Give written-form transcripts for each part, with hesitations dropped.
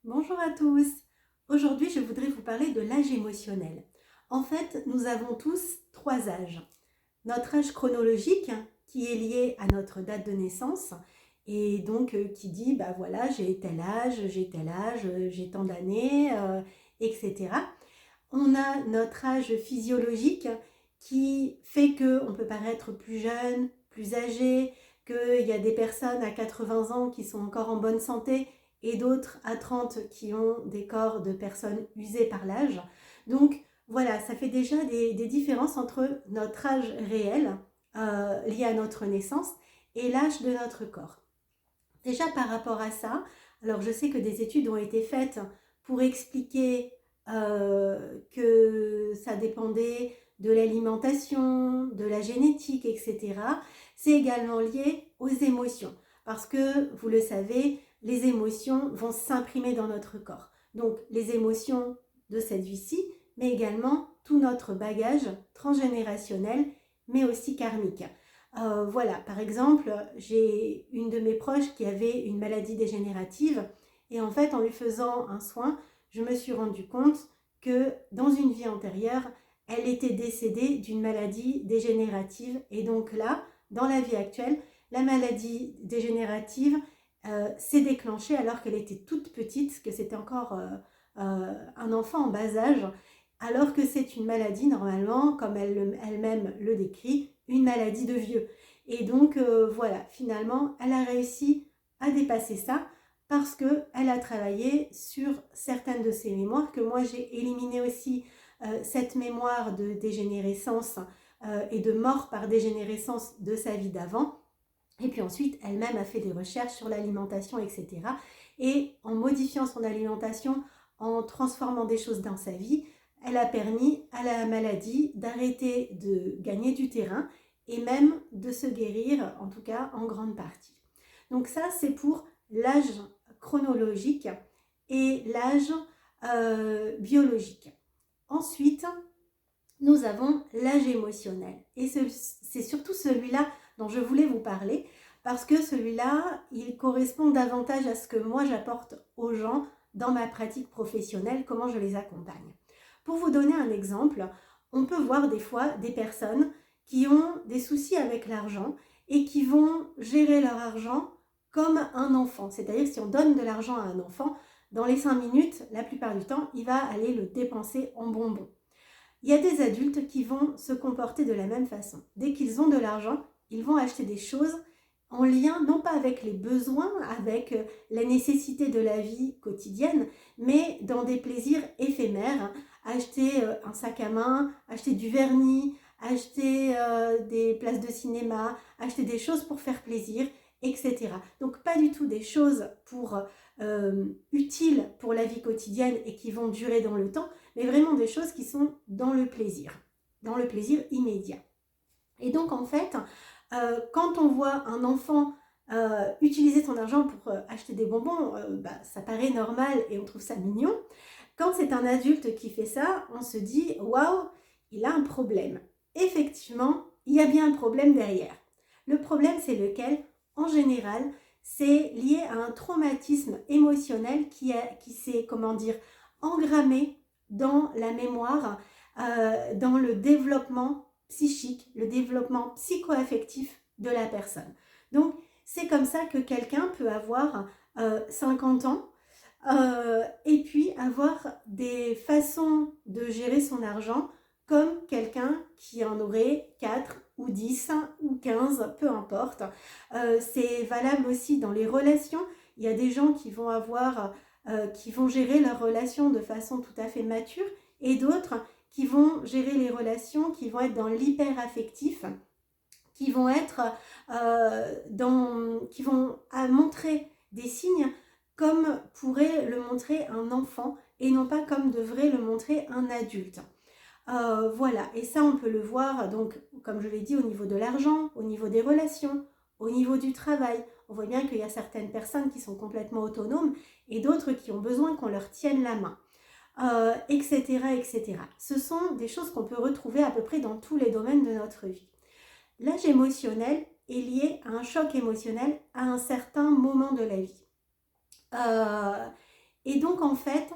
Bonjour à tous. Aujourd'hui, je voudrais vous parler de l'âge émotionnel. En fait, nous avons tous trois âges. Notre âge chronologique, qui est lié à notre date de naissance, et donc qui dit, bah voilà, j'ai tel âge, j'ai tel âge, j'ai tant d'années, etc. On a notre âge physiologique qui fait qu'on peut paraître plus jeune, plus âgé, qu'il y a des personnes à 80 ans qui sont encore en bonne santé et d'autres à 30 qui ont des corps de personnes usées par l'âge. Donc voilà, ça fait déjà des différences entre notre âge réel lié à notre naissance et l'âge de notre corps. Déjà par rapport à ça, alors je sais que des études ont été faites pour expliquer que ça dépendait de l'alimentation, de la génétique, etc. C'est également lié aux émotions parce que, vous le savez, les émotions vont s'imprimer dans notre corps. Donc les émotions de cette vie-ci, mais également tout notre bagage transgénérationnel, mais aussi karmique. Voilà, par exemple, j'ai une de mes proches qui avait une maladie dégénérative et en fait, en lui faisant un soin, je me suis rendu compte que dans une vie antérieure, elle était décédée d'une maladie dégénérative et donc là, dans la vie actuelle, la maladie dégénérative s'est déclenchée alors qu'elle était toute petite, que c'était encore un enfant en bas âge, alors que c'est une maladie normalement, comme elle-même le décrit, une maladie de vieux. Et donc voilà, finalement, elle a réussi à dépasser ça parce qu'elle a travaillé sur certaines de ses mémoires, que moi j'ai éliminé aussi cette mémoire de dégénérescence et de mort par dégénérescence de sa vie d'avant. Et puis ensuite, elle-même a fait des recherches sur l'alimentation, etc. Et en modifiant son alimentation, en transformant des choses dans sa vie, elle a permis à la maladie d'arrêter de gagner du terrain et même de se guérir, en tout cas en grande partie. Donc ça, c'est pour l'âge chronologique et l'âge biologique. Ensuite, nous avons l'âge émotionnel. Et c'est surtout celui-là dont je voulais vous parler, parce que celui-là, il correspond davantage à ce que moi j'apporte aux gens dans ma pratique professionnelle, comment je les accompagne. Pour vous donner un exemple, on peut voir des fois des personnes qui ont des soucis avec l'argent et qui vont gérer leur argent comme un enfant. C'est-à-dire si on donne de l'argent à un enfant, dans les 5 minutes, la plupart du temps, il va aller le dépenser en bonbons. Il y a des adultes qui vont se comporter de la même façon. Dès qu'ils ont de l'argent, ils vont acheter des choses en lien non pas avec les besoins, avec la nécessité de la vie quotidienne, mais dans des plaisirs éphémères. Acheter un sac à main, acheter du vernis, acheter des places de cinéma, acheter des choses pour faire plaisir, etc. Donc pas du tout des choses utiles pour la vie quotidienne et qui vont durer dans le temps, mais vraiment des choses qui sont dans le plaisir immédiat. Et donc en fait, quand on voit un enfant utiliser son argent pour acheter des bonbons, ça paraît normal et on trouve ça mignon. Quand c'est un adulte qui fait ça, on se dit « Waouh, il a un problème ». Effectivement, il y a bien un problème derrière. Le problème, c'est lequel? En général, c'est lié à un traumatisme émotionnel qui s'est, engrammé dans la mémoire, dans le développement psychique, le développement psycho-affectif de la personne. Donc, c'est comme ça que quelqu'un peut avoir 50 ans et puis avoir des façons de gérer son argent comme quelqu'un qui en aurait 4 ou 10 ou 15, peu importe. C'est valable aussi dans les relations. Il y a des gens qui vont gérer leurs relations de façon tout à fait mature et d'autres qui vont gérer les relations, qui vont être dans l'hyper-affectif, qui vont montrer des signes comme pourrait le montrer un enfant et non pas comme devrait le montrer un adulte. Voilà, et ça on peut le voir, donc comme je l'ai dit, au niveau de l'argent, au niveau des relations, au niveau du travail. On voit bien qu'il y a certaines personnes qui sont complètement autonomes et d'autres qui ont besoin qu'on leur tienne la main, etc., etc. Ce sont des choses qu'on peut retrouver à peu près dans tous les domaines de notre vie. L'âge émotionnel est lié à un choc émotionnel à un certain moment de la vie. Et donc en fait,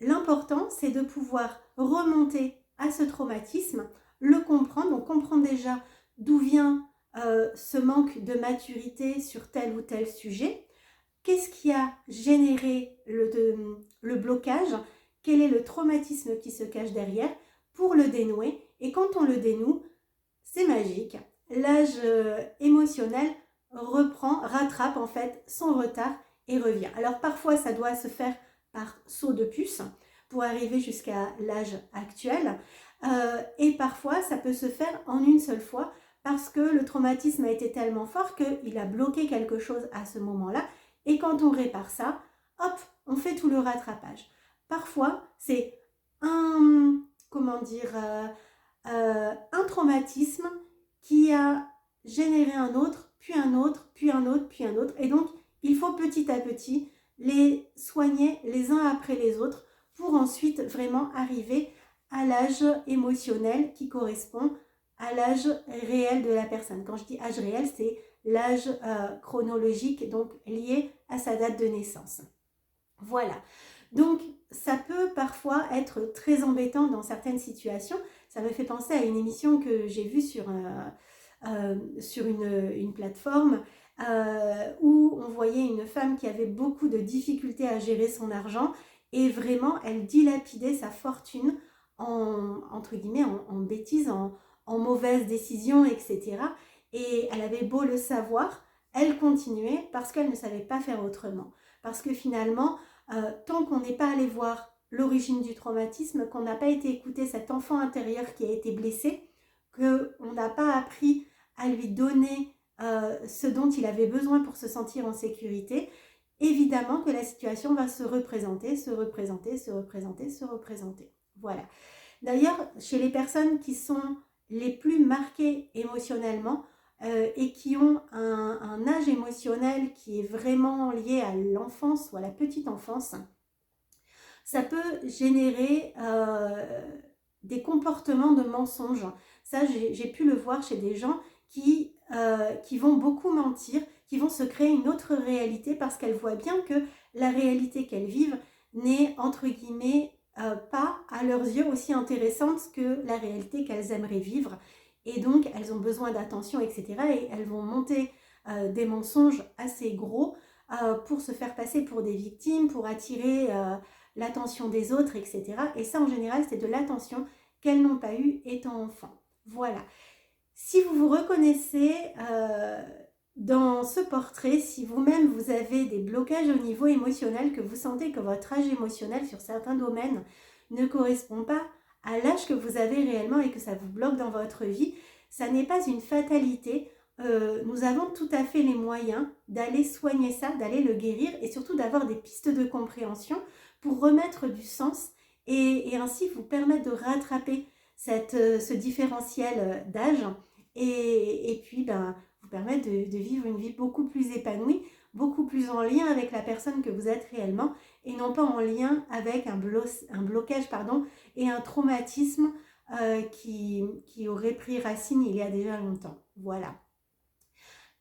l'important c'est de pouvoir remonter à ce traumatisme, le comprendre, donc comprendre déjà d'où vient ce manque de maturité sur tel ou tel sujet, qu'est-ce qui a généré le blocage, quel est le traumatisme qui se cache derrière pour le dénouer. Et quand on le dénoue, c'est magique. L'âge émotionnel rattrape en fait son retard et revient. Alors parfois ça doit se faire par saut de puce pour arriver jusqu'à l'âge actuel. Et parfois ça peut se faire en une seule fois parce que le traumatisme a été tellement fort qu'il a bloqué quelque chose à ce moment-là. Et quand on répare ça, hop, on fait tout le rattrapage. Parfois, c'est un traumatisme qui a généré un autre, puis un autre, puis un autre, puis un autre. Et donc, il faut petit à petit les soigner les uns après les autres pour ensuite vraiment arriver à l'âge émotionnel qui correspond à l'âge réel de la personne. Quand je dis âge réel, c'est l'âge chronologique, donc lié à sa date de naissance. Voilà. Donc, ça peut parfois être très embêtant dans certaines situations. Ça me fait penser à une émission que j'ai vue sur une plateforme où on voyait une femme qui avait beaucoup de difficultés à gérer son argent et vraiment, elle dilapidait sa fortune entre guillemets, en bêtises, en mauvaises décisions, etc. Et elle avait beau le savoir, elle continuait parce qu'elle ne savait pas faire autrement. Parce que finalement, tant qu'on n'est pas allé voir l'origine du traumatisme, qu'on n'a pas été écouter cet enfant intérieur qui a été blessé, qu'on n'a pas appris à lui donner ce dont il avait besoin pour se sentir en sécurité, évidemment que la situation va se représenter, se représenter, se représenter, se représenter. Voilà. D'ailleurs, chez les personnes qui sont les plus marquées émotionnellement et qui ont un âge émotionnel qui est vraiment lié à l'enfance ou à la petite enfance, ça peut générer des comportements de mensonges. Ça, j'ai pu le voir chez des gens qui vont beaucoup mentir, qui vont se créer une autre réalité parce qu'elles voient bien que la réalité qu'elles vivent n'est, entre guillemets, pas à leurs yeux aussi intéressante que la réalité qu'elles aimeraient vivre. Et donc, elles ont besoin d'attention, etc. Et elles vont monter des mensonges assez gros pour se faire passer pour des victimes, pour attirer l'attention des autres, etc. Et ça, en général, c'est de l'attention qu'elles n'ont pas eue étant enfant. Voilà. Si vous vous reconnaissez dans ce portrait, si vous-même vous avez des blocages au niveau émotionnel, que vous sentez que votre âge émotionnel sur certains domaines ne correspond pas à l'âge que vous avez réellement et que ça vous bloque dans votre vie, ça n'est pas une fatalité. Nous avons tout à fait les moyens d'aller soigner ça, d'aller le guérir et surtout d'avoir des pistes de compréhension pour remettre du sens et ainsi vous permettre de rattraper ce différentiel d'âge et puis vous permettre de vivre une vie beaucoup plus épanouie, beaucoup plus en lien avec la personne que vous êtes réellement et non pas en lien avec un blocage et un traumatisme qui aurait pris racine il y a déjà longtemps. Voilà.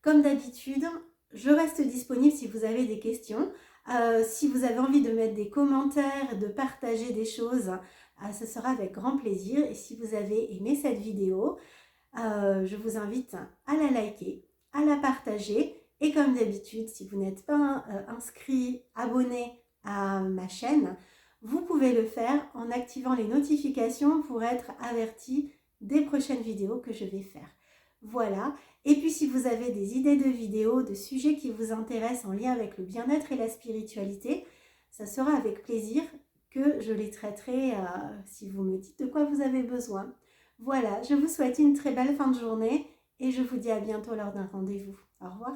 Comme d'habitude, je reste disponible si vous avez des questions. Si vous avez envie de mettre des commentaires, de partager des choses, ce sera avec grand plaisir. Et si vous avez aimé cette vidéo, je vous invite à la liker, à la partager. Et comme d'habitude, si vous n'êtes pas inscrit, abonné à ma chaîne, vous pouvez le faire en activant les notifications pour être averti des prochaines vidéos que je vais faire. Voilà. Et puis si vous avez des idées de vidéos, de sujets qui vous intéressent en lien avec le bien-être et la spiritualité, ça sera avec plaisir que je les traiterai si vous me dites de quoi vous avez besoin. Voilà, je vous souhaite une très belle fin de journée et je vous dis à bientôt lors d'un rendez-vous. Au revoir.